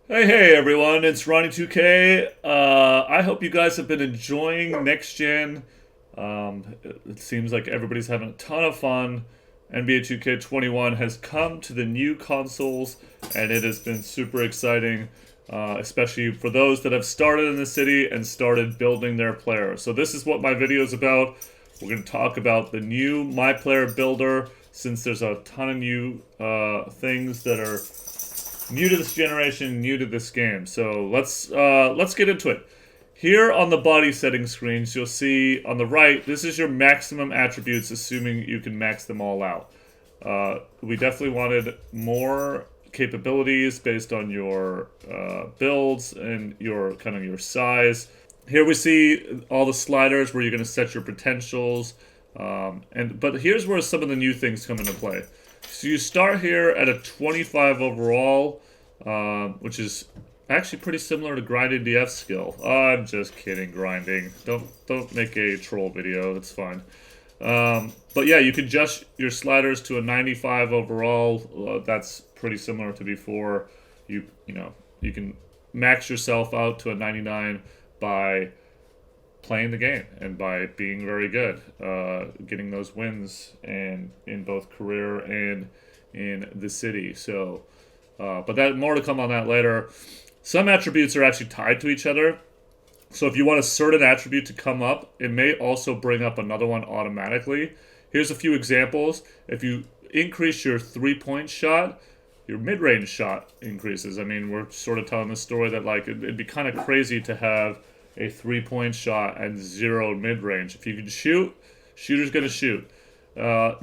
Hey everyone, it's Ronnie2K. I hope you guys have been enjoying next gen. It seems like everybody's having a ton of fun. NBA 2K21 has come to the new consoles, and it has been super exciting, especially for those that have started in the city and started building their player. So this is what my video is about. We're going to talk about the new MyPlayer builder, since there's a ton of new things that are new to this generation, new to this game. So let's get into it. Here on the body setting screens, you'll see on the right, this is your maximum attributes, assuming you can max them all out. We definitely wanted more capabilities based on your builds and your kind of your size. Here we see all the sliders where you're going to set your potentials. But here's where some of the new things come into play. So you start here at a 25 overall, which is actually pretty similar to grinding DF skill. I'm just kidding, grinding. Don't make a troll video. It's fine. But yeah, you can adjust your sliders to a 95 overall. That's pretty similar to before. You can max yourself out to a 99 by playing the game and by being very good, getting those wins and in both career and in the city. So, but that more to come on that later. Some attributes are actually tied to each other. So if you want a certain attribute to come up, it may also bring up another one automatically. Here's a few examples. If you increase your three-point shot, your mid-range shot increases. I mean, we're sort of telling the story that like it'd be kind of crazy to have a three-point shot and zero mid-range. If you can shoot, shooter's going to shoot.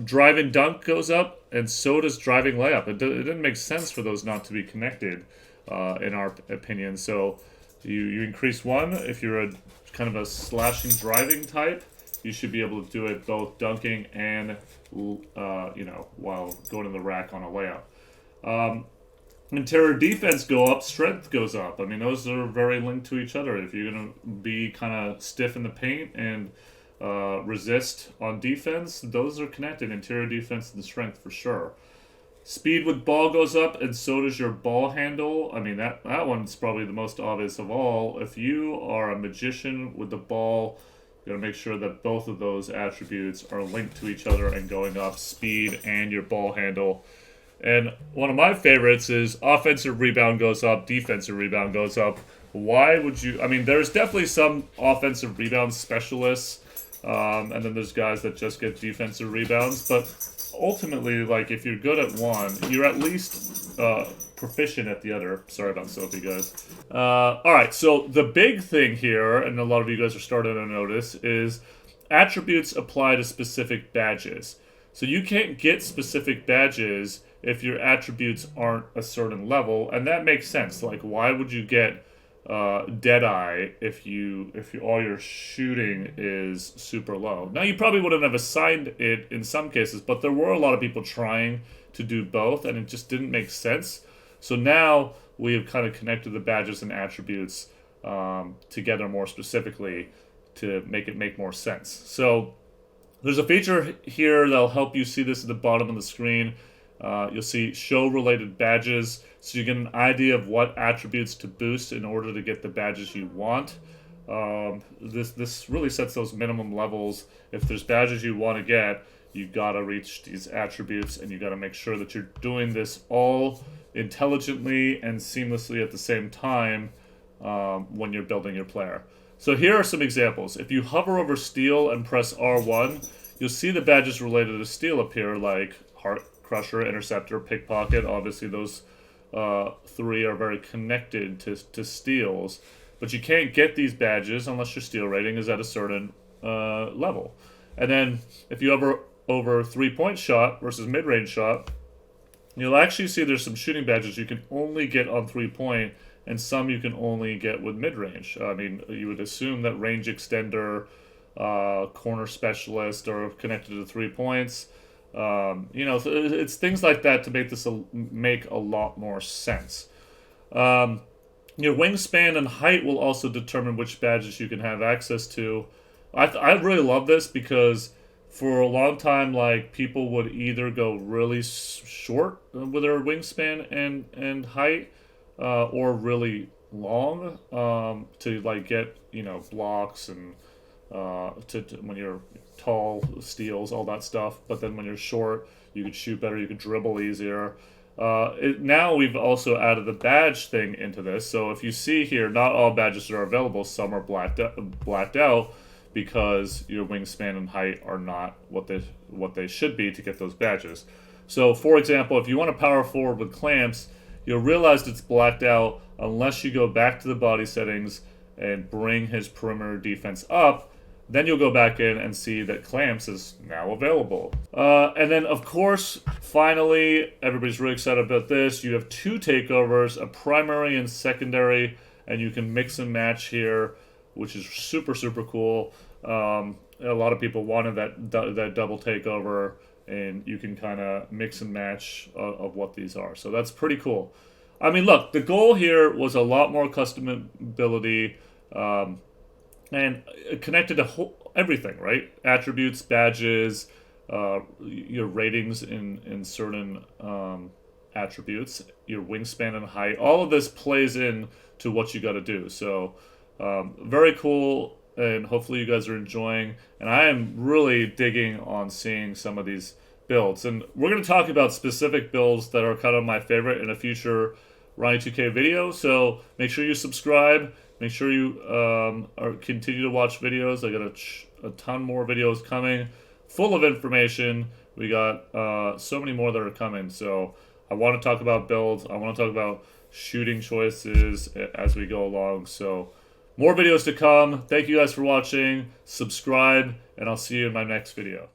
Driving dunk goes up, and so does driving layup. It didn't make sense for those not to be connected, in our opinion. So you increase one. If you're a kind of a slashing driving type, you should be able to do it both dunking and while going in the rack on a layup. Interior defense go up, strength goes up. I mean, those are very linked to each other. If you're going to be kind of stiff in the paint and resist on defense, those are connected. Interior defense and strength for sure. Speed with ball goes up, and so does your ball handle. I mean, that one's probably the most obvious of all. If you are a magician with the ball, you got to make sure that both of those attributes are linked to each other and going up, speed and your ball handle. And one of my favorites is offensive rebound goes up, defensive rebound goes up. Why would you? I mean, there's definitely some offensive rebound specialists, and then there's guys that just get defensive rebounds. But ultimately, like if you're good at one, you're at least proficient at the other. Sorry about Sophie, guys. All right, so the big thing here, and a lot of you guys are starting to notice, is attributes apply to specific badges. So you can't get specific badges if your attributes aren't a certain level, and that makes sense. Like, why would you get Deadeye if you all your shooting is super low? Now, you probably wouldn't have assigned it in some cases, but there were a lot of people trying to do both, and it just didn't make sense. So now we have kind of connected the badges and attributes together more specifically to make it make more sense. So there's a feature here that'll help you see this at the bottom of the screen. You'll see show related badges, so you get an idea of what attributes to boost in order to get the badges you want. This really sets those minimum levels. If there's badges you want to get, you gotta reach these attributes, and you gotta make sure that you're doing this all intelligently and seamlessly at the same time when you're building your player. So here are some examples. If you hover over steel and press R1, you'll see the badges related to steel appear, like Heart Crusher, Interceptor, Pickpocket. Obviously, those three are very connected to steals. But you can't get these badges unless your steal rating is at a certain level. And then if you hover over three-point shot versus mid-range shot, you'll actually see there's some shooting badges you can only get on three-point, and some you can only get with mid-range. I mean, you would assume that range extender, corner specialist are connected to 3 points. It's things like that to make this make a lot more sense. Your wingspan and height will also determine which badges you can have access to. I really love this because for a long time, like people would either go really short with their wingspan and height, or really long to like get blocks and when you're tall, steals, all that stuff. But then when you're short, you could shoot better, you could dribble easier. Now we've also added the badge thing into this. So if you see here, not all badges are available. Some are blacked out because your wingspan and height are not what they should be to get those badges. So for example, if you want to power forward with clamps, you'll realize it's blacked out unless you go back to the body settings and bring his perimeter defense up. Then you'll go back in and see that clamps is now available. And then, of course, finally, everybody's really excited about this. You have 2 takeovers, a primary and secondary, and you can mix and match here, which is super, super cool. A lot of people wanted that double takeover, and you can kind of mix and match of what these are. So that's pretty cool. I mean, look, the goal here was a lot more customability, and connected to everything, right? Attributes, badges, your ratings in certain attributes, your wingspan and height. All of this plays in to what you got to do. So very cool, and hopefully you guys are enjoying. And I am really digging on seeing some of these builds. And we're going to talk about specific builds that are kind of my favorite in a future Ronnie2K video. So make sure you subscribe. Make sure you continue to watch videos. I got a ton more videos coming, full of information. We got so many more that are coming. So I want to talk about builds. I want to talk about shooting choices as we go along. So more videos to come. Thank you guys for watching. Subscribe, and I'll see you in my next video.